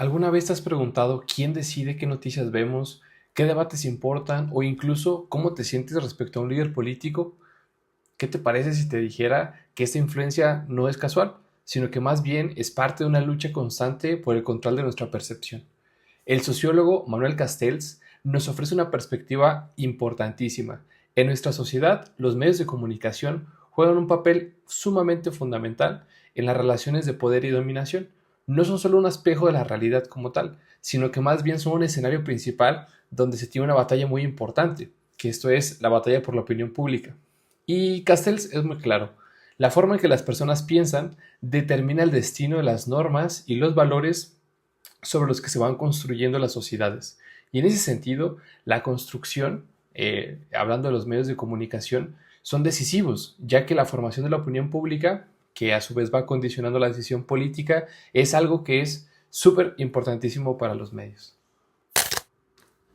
¿Alguna vez te has preguntado quién decide qué noticias vemos, qué debates importan o incluso cómo te sientes respecto a un líder político? ¿Qué te parece si te dijera que esta influencia no es casual, sino que más bien es parte de una lucha constante por el control de nuestra percepción? El sociólogo Manuel Castells nos ofrece una perspectiva importantísima. En nuestra sociedad, los medios de comunicación juegan un papel sumamente fundamental en las relaciones de poder y dominación. No son solo un espejo de la realidad como tal, sino que más bien son un escenario principal donde se tiene una batalla muy importante, que esto es la batalla por la opinión pública. Y Castells es muy claro. La forma en que las personas piensan determina el destino de las normas y los valores sobre los que se van construyendo las sociedades. Y en ese sentido, la construcción, hablando de los medios de comunicación, son decisivos, ya que la formación de la opinión pública, que a su vez va condicionando la decisión política, es algo que es súper importantísimo para los medios.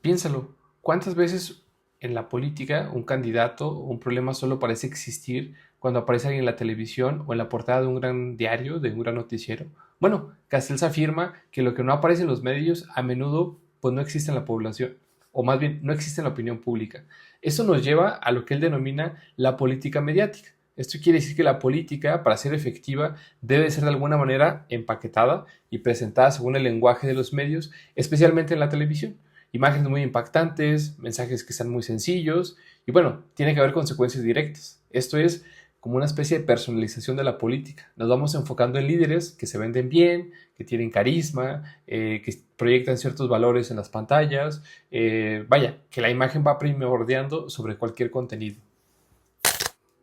Piénsalo, ¿cuántas veces en la política un candidato o un problema solo parece existir cuando aparece alguien en la televisión o en la portada de un gran diario, de un gran noticiero? Bueno, Castells afirma que lo que no aparece en los medios a menudo pues no existe en la población, o más bien no existe en la opinión pública. Esto nos lleva a lo que él denomina la política mediática. Esto quiere decir que la política, para ser efectiva, debe ser de alguna manera empaquetada y presentada según el lenguaje de los medios, especialmente en la televisión. Imágenes muy impactantes, mensajes que están muy sencillos y bueno, tiene que haber consecuencias directas. Esto es como una especie de personalización de la política. Nos vamos enfocando en líderes que se venden bien, que tienen carisma, que proyectan ciertos valores en las pantallas. Vaya, que la imagen va primordiando sobre cualquier contenido.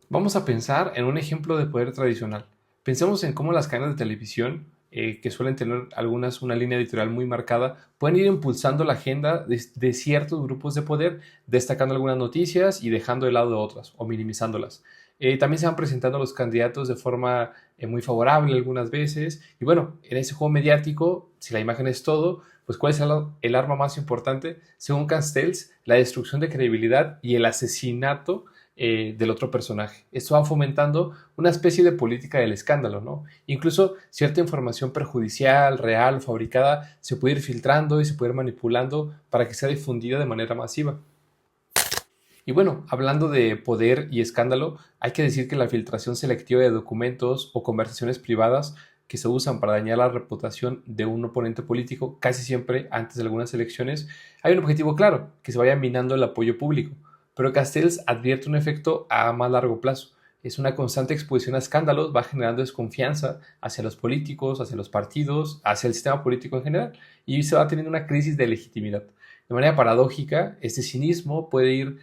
Vamos a pensar en un ejemplo de poder tradicional. Pensemos en cómo las cadenas de televisión, que suelen tener algunas una línea editorial muy marcada, pueden ir impulsando la agenda de ciertos grupos de poder, destacando algunas noticias y dejando de lado otras o minimizándolas. También se van presentando los candidatos de forma muy favorable algunas veces. Y bueno, en ese juego mediático, si la imagen es todo, pues ¿cuál es el arma más importante? Según Castells, la destrucción de credibilidad y el asesinato del otro personaje. Esto va fomentando una especie de política del escándalo, ¿no? Incluso cierta información perjudicial, real, fabricada, se puede ir filtrando y se puede ir manipulando para que sea difundida de manera masiva. Y bueno, hablando de poder y escándalo, hay que decir que la filtración selectiva de documentos o conversaciones privadas que se usan para dañar la reputación de un oponente político, casi siempre antes de algunas elecciones, hay un objetivo claro, que se vaya minando el apoyo público. Pero Castells advierte un efecto a más largo plazo. Es una constante exposición a escándalos, va generando desconfianza hacia los políticos, hacia los partidos, hacia el sistema político en general, y se va teniendo una crisis de legitimidad. De manera paradójica, este cinismo puede ir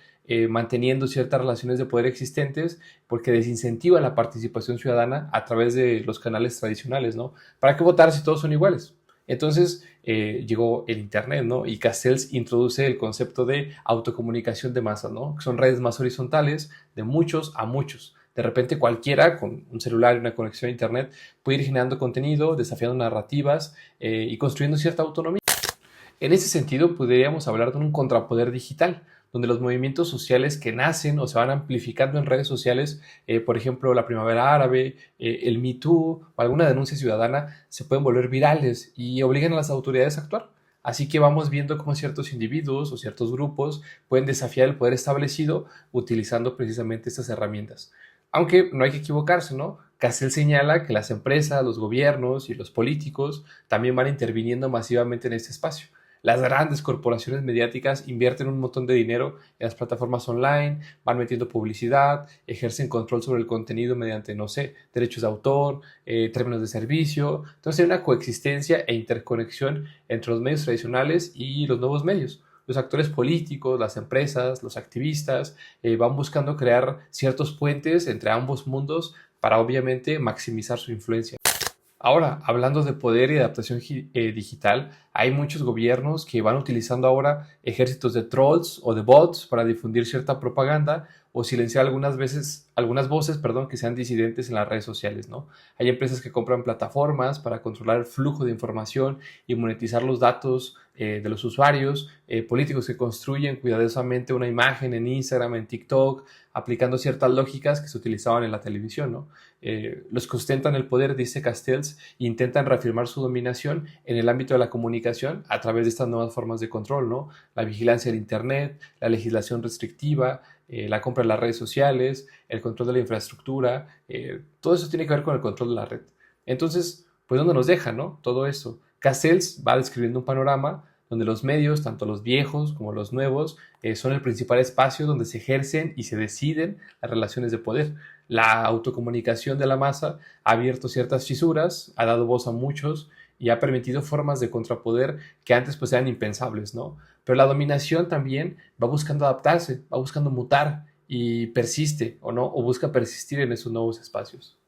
manteniendo ciertas relaciones de poder existentes porque desincentiva la participación ciudadana a través de los canales tradicionales, ¿no? ¿Para qué votar si todos son iguales? Entonces llegó el Internet, ¿no? Y Castells introduce el concepto de autocomunicación de masas, ¿no? Que son redes más horizontales, de muchos a muchos. De repente cualquiera con un celular y una conexión a Internet puede ir generando contenido, desafiando narrativas y construyendo cierta autonomía. En ese sentido, podríamos hablar de un contrapoder digital, donde los movimientos sociales que nacen o se van amplificando en redes sociales, por ejemplo, la primavera árabe, el Me Too o alguna denuncia ciudadana, se pueden volver virales y obligan a las autoridades a actuar. Así que vamos viendo cómo ciertos individuos o ciertos grupos pueden desafiar el poder establecido utilizando precisamente estas herramientas. Aunque no hay que equivocarse, ¿no? Cassell señala que las empresas, los gobiernos y los políticos también van interviniendo masivamente en este espacio. Las grandes corporaciones mediáticas invierten un montón de dinero en las plataformas online, van metiendo publicidad, ejercen control sobre el contenido mediante, no sé, derechos de autor, términos de servicio. Entonces hay una coexistencia e interconexión entre los medios tradicionales y los nuevos medios. Los actores políticos, las empresas, los activistas van buscando crear ciertos puentes entre ambos mundos para obviamente maximizar su influencia. Ahora, hablando de poder y adaptación digital, hay muchos gobiernos que van utilizando ahora ejércitos de trolls o de bots para difundir cierta propaganda o silenciar algunas voces, perdón, que sean disidentes en las redes sociales, ¿no? Hay empresas que compran plataformas para controlar el flujo de información y monetizar los datos de los usuarios, políticos que construyen cuidadosamente una imagen en Instagram, en TikTok, aplicando ciertas lógicas que se utilizaban en la televisión, ¿no? Los que ostentan el poder, dice Castells, intentan reafirmar su dominación en el ámbito de la comunicación a través de estas nuevas formas de control, ¿no? La vigilancia del Internet, la legislación restrictiva, la compra de las redes sociales, el control de la infraestructura, todo eso tiene que ver con el control de la red. Entonces, pues, ¿dónde nos deja, no? Todo eso. Castells va describiendo un panorama donde los medios, tanto los viejos como los nuevos, son el principal espacio donde se ejercen y se deciden las relaciones de poder. La autocomunicación de la masa ha abierto ciertas fisuras, ha dado voz a muchos y ha permitido formas de contrapoder que antes pues eran impensables, ¿no? Pero la dominación también va buscando adaptarse, va buscando mutar y persiste o no, o busca persistir en esos nuevos espacios.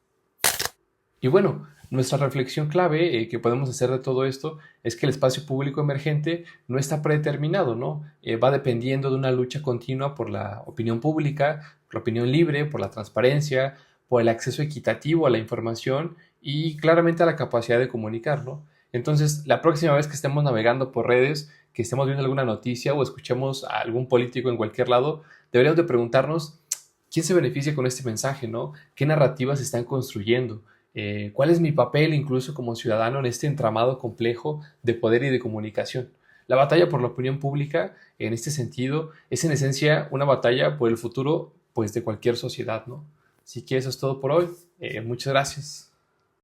Y bueno, nuestra reflexión clave que podemos hacer de todo esto es que el espacio público emergente no está predeterminado, ¿no? Va dependiendo de una lucha continua por la opinión pública, por la opinión libre, por la transparencia, por el acceso equitativo a la información y claramente a la capacidad de comunicar, ¿no? Entonces, la próxima vez que estemos navegando por redes, que estemos viendo alguna noticia o escuchemos a algún político en cualquier lado, deberíamos de preguntarnos quién se beneficia con este mensaje, ¿no? ¿Qué narrativas se están construyendo? ¿Cuál es mi papel incluso como ciudadano en este entramado complejo de poder y de comunicación? La batalla por la opinión pública, en este sentido, es en esencia una batalla por el futuro, pues, de cualquier sociedad, ¿no? Así que eso es todo por hoy. Muchas gracias.